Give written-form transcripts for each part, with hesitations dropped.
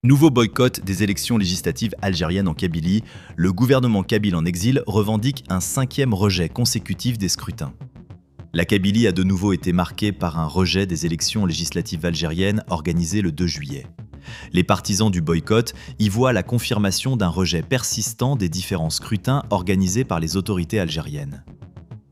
Nouveau boycott des élections législatives algériennes en Kabylie, le gouvernement kabyle en exil revendique un 5e rejet consécutif des scrutins. La Kabylie a de nouveau été marquée par un rejet des élections législatives algériennes organisées le 2 juillet. Les partisans du boycott y voient la confirmation d'un rejet persistant des différents scrutins organisés par les autorités algériennes.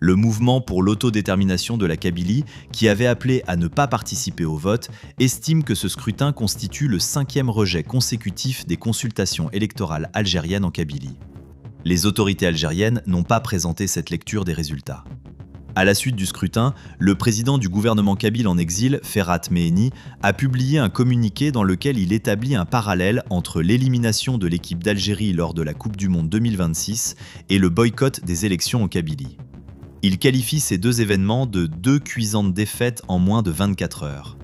Le mouvement pour l'autodétermination de la Kabylie, qui avait appelé à ne pas participer au vote, estime que ce scrutin constitue le 5e rejet consécutif des consultations électorales algériennes en Kabylie. Les autorités algériennes n'ont pas présenté cette lecture des résultats. À la suite du scrutin, le président du gouvernement kabyle en exil, Ferhat Meheni, a publié un communiqué dans lequel il établit un parallèle entre l'élimination de l'équipe d'Algérie lors de la Coupe du Monde 2026 et le boycott des élections en Kabylie. Il qualifie ces deux événements de deux cuisantes défaites en moins de 24 heures.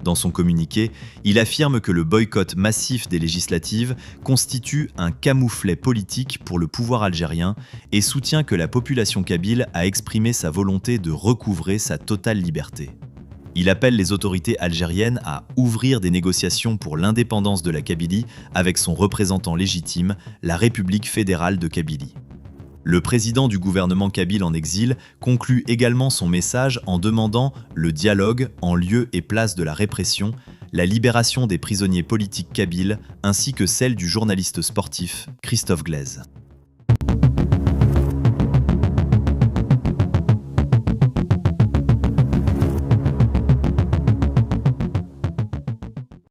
Dans son communiqué, il affirme que le boycott massif des législatives constitue un camouflet politique pour le pouvoir algérien et soutient que la population kabyle a exprimé sa volonté de recouvrer sa totale liberté. Il appelle les autorités algériennes à ouvrir des négociations pour l'indépendance de la Kabylie avec son représentant légitime, la République fédérale de Kabylie. Le président du gouvernement kabyle en exil conclut également son message en demandant le dialogue en lieu et place de la répression, la libération des prisonniers politiques kabyles ainsi que celle du journaliste sportif Christophe Glaise.